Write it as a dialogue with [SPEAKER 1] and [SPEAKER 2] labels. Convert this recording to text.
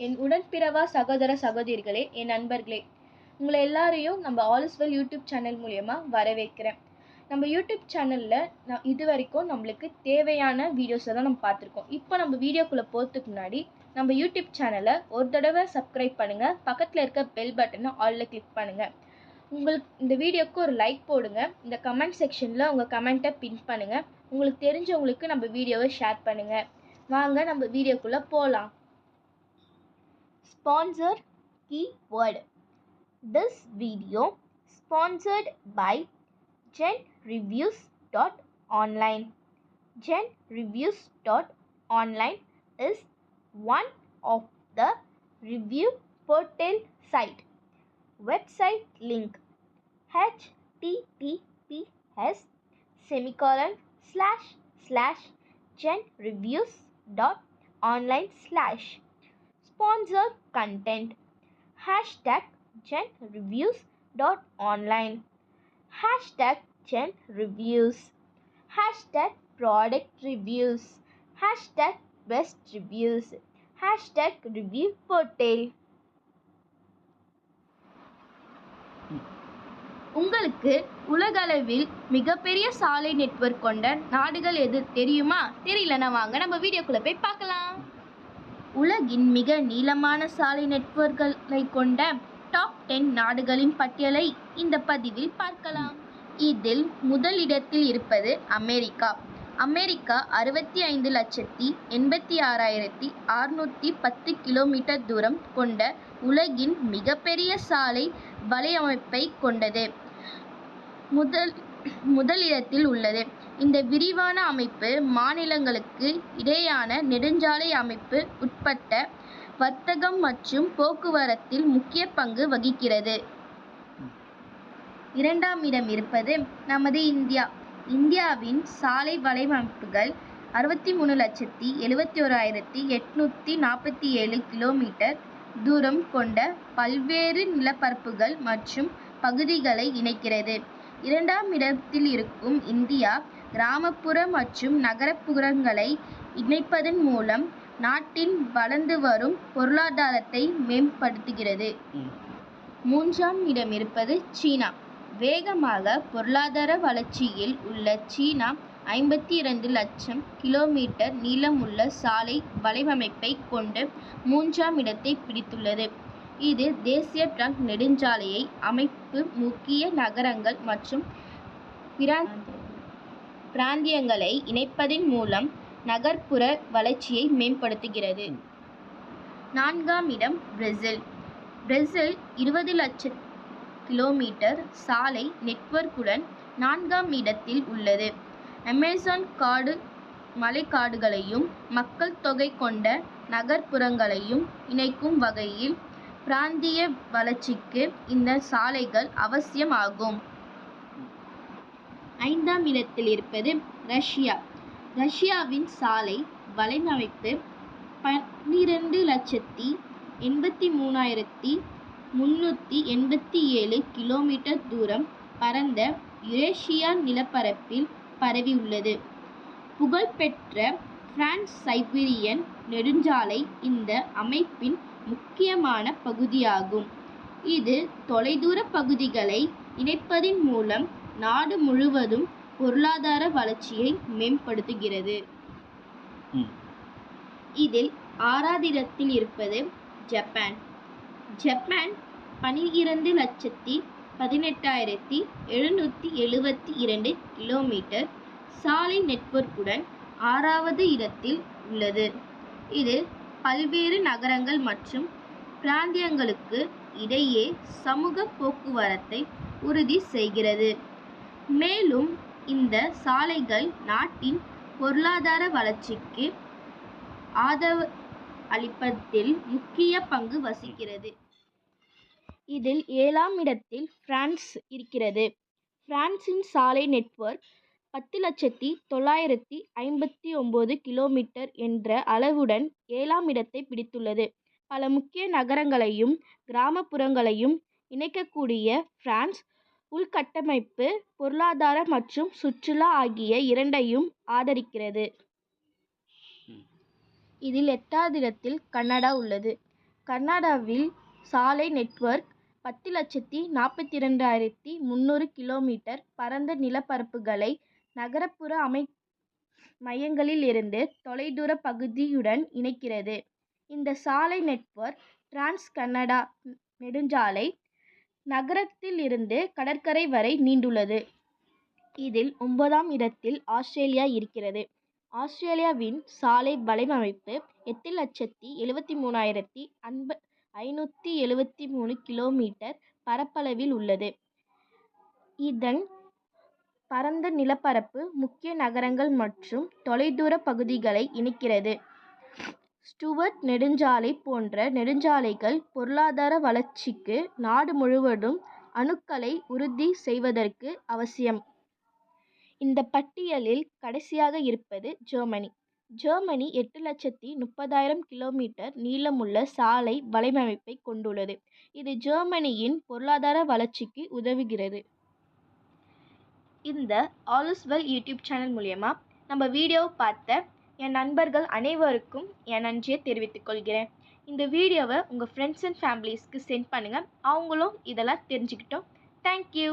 [SPEAKER 1] என் உடன்பிறவா சகோதர சகோதரிகளே, என் நண்பர்களே, உங்களை எல்லாரையும் நம்ம all is well YouTube channel மூலயமா வரவேற்கிறேன். நம்ம யூடியூப் சேனலில் இது வரைக்கும் நம்மளுக்கு தேவையான வீடியோஸை தான் நம்ம பார்த்துருக்கோம். இப்போ நம்ம வீடியோக்குள்ளே போகிறதுக்கு முன்னாடி நம்ம யூடியூப் சேனலை ஒரு தடவை சப்ஸ்கிரைப் பண்ணுங்கள். பக்கத்தில் இருக்க பெல் பட்டனை ஆலில் கிளிக் பண்ணுங்கள். உங்களுக்கு இந்த வீடியோவுக்கு ஒரு லைக் போடுங்க. இந்த கமெண்ட் செக்ஷனில் உங்கள் கமெண்ட்டை பின் பண்ணுங்கள். உங்களுக்கு தெரிஞ்சவங்களுக்கு நம்ம வீடியோவை ஷேர் பண்ணுங்கள். வாங்க நம்ம வீடியோக்குள்ளே போகலாம். Sponsor keyword. This video sponsored by genreviews.online. Genreviews.online is one of the review portal site. Website link https://genreviews.online/ Sponsor content #genreviews.online #genreviews #product reviews #best reviews #review portal. உங்களுக்கு உலகளவில் மிகப்பெரிய சாலை நெட்வொர்க் கொண்ட நாடுகள் எது தெரியுமா? தெரியலனா வாங்க நம்ம வீடியோக்குள்ள போய் பார்க்கலாம். உலகின் மிக நீளமான சாலை நெட்வொர்க்குகளை கொண்ட டாப் 10 நாடுகளின் பட்டியலை இந்த பதிவில் பார்க்கலாம். இதில் முதலிடத்தில் இருப்பது அமெரிக்கா. அமெரிக்கா 65,86,610 கிலோமீட்டர் தூரம் கொண்ட உலகின் மிகப்பெரிய சாலை வலையமைப்பை கொண்டது. முதலிடத்தில் உள்ளது. இந்த விரிவான அமைப்பு மாநிலங்களுக்கு இடையேயான நெடுஞ்சாலை அமைப்பு உட்பட்ட வர்த்தகம் மற்றும் போக்குவரத்தில் முக்கிய பங்கு வகிக்கிறது. இரண்டாம் இடம் இருப்பது நமது இந்தியா. இந்தியாவின் சாலை வலையமைப்புகள் 63,71,847 கிலோமீட்டர் தூரம் கொண்ட பல்வேறு நிலப்பரப்புகள் மற்றும் பகுதிகளை இணைக்கிறது. இரண்டாம் இடத்தில் இருக்கும் இந்தியா கிராமப்புற மற்றும் நகரப்புறங்களை இணைப்பதன் மூலம் நாட்டின் வளர்ந்து வரும் பொருளாதாரத்தை மேம்படுத்துகிறது. மூன்றாம் இடம் இருப்பது சீனா. வேகமாக பொருளாதார வளர்ச்சியில் உள்ள சீனா 52 லட்சம் கிலோமீட்டர் நீளமுள்ள சாலை வலையமைப்பை கொண்டு மூன்றாம் இடத்தை பிடித்துள்ளது. இது தேசிய ட்ரங்க் நெடுஞ்சாலையை அமைப்பு முக்கிய நகரங்கள் மற்றும் பிராந்தியங்களை இணைப்பதன் மூலம் நகர்ப்புற வளர்ச்சியை மேம்படுத்துகிறது. நான்காம் இடம் பிரேசில். பிரேசில் 20 லட்சம் கிலோமீட்டர் சாலை நெட்வொர்க்குடன் நான்காம் இடத்தில் உள்ளது. அமேசான் காடு மலைக்காடுகளையும் மக்கள் தொகை கொண்ட நகர்ப்புறங்களையும் இணைக்கும் வகையில் பிராந்திய வளர்ச்சிக்கு இந்த சாலைகள் அவசியம் ஆகும். ஐந்தாம் இடத்தில் இருப்பது ரஷ்யா. ரஷ்யாவின் சாலை வலையமைப்பு 12,83,387 கிலோமீட்டர் தூரம் பரந்த யுரேஷியா நிலப்பரப்பில் பரவியுள்ளது. புகழ்பெற்ற டிரான்ஸ்-சைபீரியன் நெடுஞ்சாலை இந்த அமைப்பின் முக்கியமான பகுதியாகும். இது தொலைதூர பகுதிகளை இணைப்பதன் மூலம் நாடு முழுவதும் பொருளாதார வளர்ச்சியை மேம்படுத்துகிறது. இதில் ஆறாவது இடத்தில் இருப்பது ஜப்பான். ஜப்பான் 12,18,772 கிலோமீட்டர் சாலை நெட்வொர்க்குடன் ஆறாவது இடத்தில் உள்ளது. இது பல்வேறு நகரங்கள் மற்றும் பிராந்தியங்களுக்கு இடையே சமூக போக்குவரத்தை உறுதி செய்கிறது. மேலும் இந்த சாலைகள் நாட்டின் பொருளாதார வளர்ச்சிக்கு ஆதரவு அளிப்பதில் முக்கிய பங்கு வகிக்கிறது. இதில் 7ஆம் இடத்தில் பிரான்ஸ் இருக்கிறது. பிரான்சின் சாலை நெட்வொர்க் 10,959 கிலோமீட்டர் என்ற அளவுடன் 7ஆம் இடத்தை பிடித்துள்ளது. பல முக்கிய நகரங்களையும் கிராமப்புறங்களையும் இணைக்கக்கூடிய பிரான்ஸ் உள்கட்டமைப்பு, பொருளாதாரம் மற்றும் சுற்றுலா ஆகிய இரண்டையும் ஆதரிக்கிறது. இதில் 8வது இடத்தில் கனடா உள்ளது. கர்நாடகாவில் சாலை நெட்வொர்க் 10,42,300 கிலோமீட்டர் பரந்த நிலப்பரப்புகளை நகரப்புற மையங்களிலிருந்து தொலைதூர பகுதியுடன் இணைக்கிறது. இந்த சாலை நெட்வொர்க் டிரான்ஸ் கனடா நெடுஞ்சாலை நகரத்தில் இருந்து கடற்கரை வரை நீண்டுள்ளது. இதில் 9ஆம் இடத்தில் ஆஸ்திரேலியா இருக்கிறது. ஆஸ்திரேலியாவின் சாலை வலையமைப்பு 8,73,573 கிலோமீட்டர் பரப்பளவில் உள்ளது. இதன் பரந்த நிலப்பரப்பு முக்கிய நகரங்கள் மற்றும் தொலைதூர பகுதிகளை இணைக்கிறது. ஸ்டூவர்ட் நெடுஞ்சாலை போன்ற நெடுஞ்சாலைகள் பொருளாதார வளர்ச்சிக்கு நாடு முழுவதும் அணுகலை உறுதி செய்வதற்கு அவசியம். இந்த பட்டியலில் கடைசியாக இருப்பது ஜெர்மனி. ஜெர்மனி 8,30,000 கிலோமீட்டர் நீளமுள்ள சாலை வலையமைப்பை கொண்டுள்ளது. இது ஜெர்மனியின் பொருளாதார வளர்ச்சிக்கு உதவுகிறது. இந்த all is well YouTube channel மூலமா நம்ம வீடியோவை பார்த்த என் நண்பர்கள் அனைவருக்கும் என் நன்றியை தெரிவித்துக் கொள்கிறேன். இந்த வீடியோவை உங்கள் ஃப்ரெண்ட்ஸ் அண்ட் ஃபேமிலிஸ்க்கு சென்ட் பண்ணுங்கள். அவங்களும் இதெல்லாம் தெரிஞ்சுக்கிட்டோம். தேங்க்யூ.